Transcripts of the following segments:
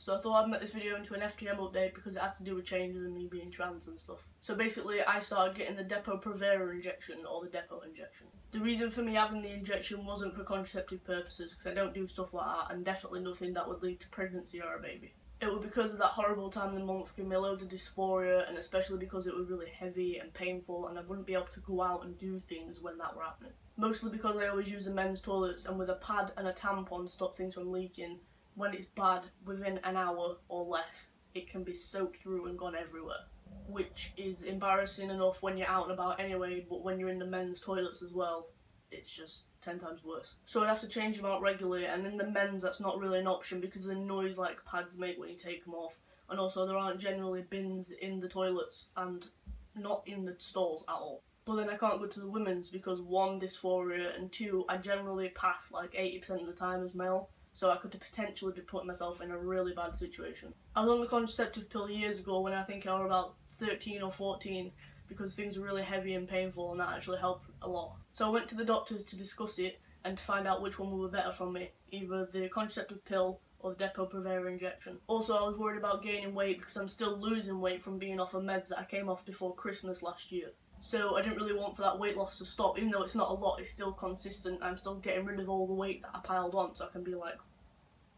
So I thought I'd make this video into an FTM update because it has to do with changes and me being trans and stuff. So basically I started getting the Depo-Provera injection, or the Depo injection. The reason for me having the injection wasn't for contraceptive purposes, because I don't do stuff like that, and definitely nothing that would lead to pregnancy or a baby. It was because of that horrible time of the month giving me loads of dysphoria, and especially because it was really heavy and painful and I wouldn't be able to go out and do things when that were happening. Mostly because I always use the men's toilets, and with a pad and a tampon to stop things from leaking, when it's bad, within an hour or less, it can be soaked through and gone everywhere. Which is embarrassing enough when you're out and about anyway, but when you're in the men's toilets as well, it's just 10 times worse. So I'd have to change them out regularly, and in the men's that's not really an option because of the noise like pads make when you take them off, and also there aren't generally bins in the toilets and not in the stalls at all. But then I can't go to the women's because 1, dysphoria, and 2, I generally pass like 80% of the time as male, so I could potentially be putting myself in a really bad situation. I was on the contraceptive pill years ago when I think I was about 13 or 14 because things were really heavy and painful, and that actually helped a lot. So I went to the doctors to discuss it and to find out which one would be better for me, either the contraceptive pill or the Depo-Provera injection. Also I was worried about gaining weight because I'm still losing weight from being off of meds that I came off before Christmas last year. So I didn't really want for that weight loss to stop. Even though it's not a lot, it's still consistent. I'm still getting rid of all the weight that I piled on, so I can be like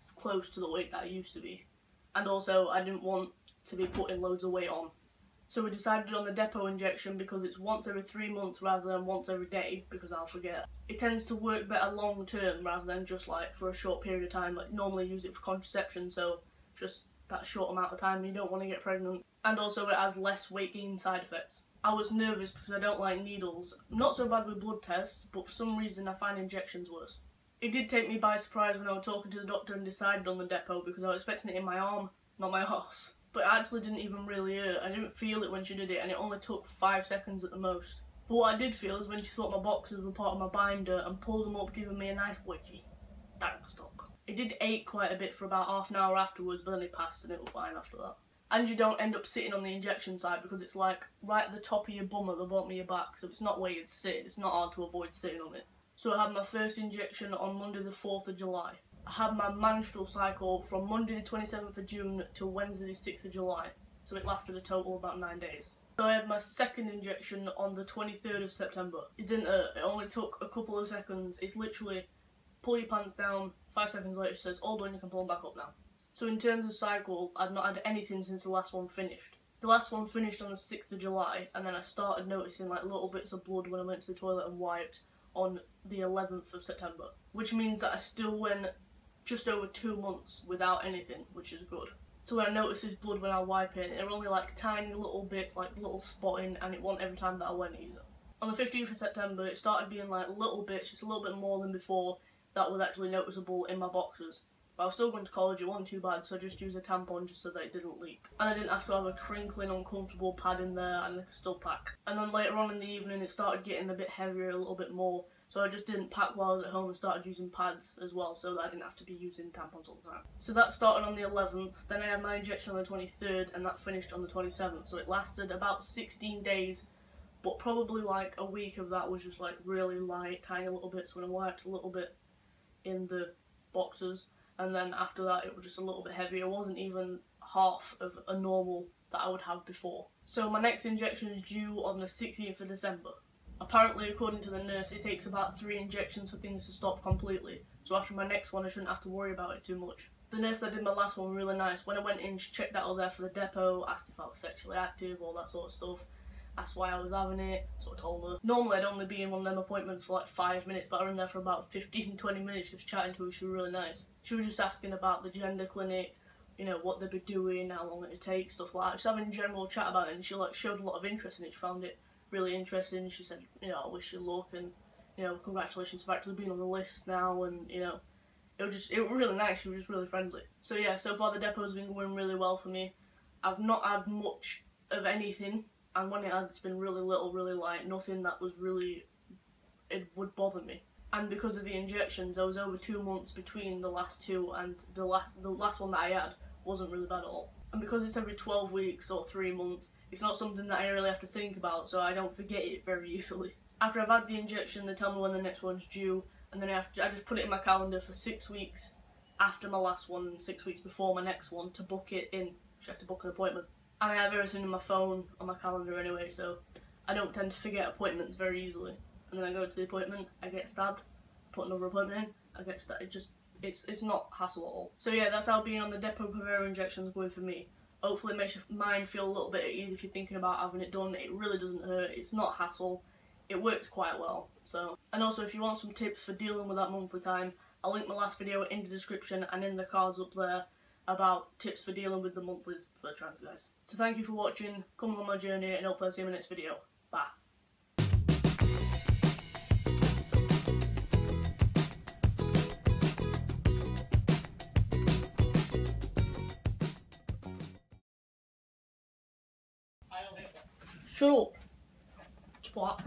as close to the weight that I used to be. And also I didn't want to be putting loads of weight on. So we decided on the Depo injection because it's once every 3 months rather than once every day, because I'll forget. It tends to work better long term rather than just like for a short period of time. Like normally use it for contraception, so just that short amount of time you don't want to get pregnant. And also it has less weight gain side effects. I was nervous because I don't like needles. I'm not so bad with blood tests, but for some reason I find injections worse. It did take me by surprise when I was talking to the doctor and decided on the Depo because I was expecting it in my arm, not my arse. But it actually didn't even really hurt. I didn't feel it when she did it, and it only took 5 seconds at the most. But what I did feel is when she thought my boxers were part of my binder and pulled them up, giving me a nice wedgie. That was stuck. It did ache quite a bit for about half an hour afterwards, but then it passed and it was fine after that. And you don't end up sitting on the injection side because it's like right at the top of your bum at the bottom of your back, so it's not where you'd sit. It's not hard to avoid sitting on it. So I had my first injection on Monday the 4th of July. I had my menstrual cycle from Monday the 27th of June to Wednesday the 6th of July, so it lasted a total of about 9 days. So I had my second injection on the 23rd of September. It didn't hurt, it only took a couple of seconds. It's literally pull your pants down, 5 seconds later it says all done, you can pull them back up now. So in terms of cycle, I'd not had anything since the last one finished. The last one finished on the 6th of July, and then I started noticing like little bits of blood when I went to the toilet and wiped on the 11th of September, which means that I still went just over 2 months without anything, which is good. So when I noticed this blood when I wipe it, it were only like tiny little bits, like little spotting, and it wasn't every time that I went either. On the 15th of September, it started being like little bits, just a little bit more than before, that was actually noticeable in my boxers. But I was still going to college, it wasn't too bad, so I just used a tampon just so that it didn't leak. And I didn't have to have a crinkling, uncomfortable pad in there and like a stud pack. And then later on in the evening, it started getting a bit heavier, a little bit more. So I just didn't pack while I was at home and started using pads as well, so that I didn't have to be using tampons all the time. So that started on the 11th, then I had my injection on the 23rd, and that finished on the 27th. So it lasted about 16 days, but probably like a week of that was just like really light, tiny little bits when I wiped a little bit in the boxers. And then after that it was just a little bit heavier. It wasn't even half of a normal that I would have before. So my next injection is due on the 16th of December. Apparently, according to the nurse, it takes about 3 injections for things to stop completely. So after my next one I shouldn't have to worry about it too much. The nurse that did my last one was really nice. When I went in, she checked that I was there for the Depo, asked if I was sexually active, all that sort of stuff. Asked why I was having it, so I told her. Normally I'd only be in one of them appointments for like 5 minutes, but I was in there for about 15-20 minutes just chatting to her. She was really nice. She was just asking about the gender clinic, you know, what they'd be doing, how long it'd take, stuff like that. Just having a general chat about it, and she like showed a lot of interest in it. She found it really interesting. She said, you know, I wish you luck, and you know, congratulations for actually being on the list now, and you know, it was really nice. She was just really friendly. So yeah, so far the Depo's been going really well for me. I've not had much of anything, and when it has, it's been really little, really light, nothing that was really, it would bother me. And because of the injections, there was over 2 months between the last two, and the last one that I had wasn't really bad at all. And because it's every 12 weeks or 3 months, it's not something that I really have to think about, so I don't forget it very easily. After I've had the injection, they tell me when the next one's due, and then I just put it in my calendar for 6 weeks, after my last one and 6 weeks before my next one to book it in. I have to book an appointment. And I have everything in my phone, on my calendar anyway, so I don't tend to forget appointments very easily. And then I go to the appointment, I get stabbed, put another appointment in, I get stabbed. It's not hassle at all. So yeah, that's how being on the Depo-Provera injection is going for me. Hopefully it makes your mind feel a little bit at ease if you're thinking about having it done. It really doesn't hurt, it's not hassle, it works quite well. So, and also if you want some tips for dealing with that monthly time, I'll link my last video in the description and in the cards up there about tips for dealing with the monthlies for trans guys. So thank you for watching, come on my journey, and hopefully I'll see you in the next video. Bye. Shut up, twat.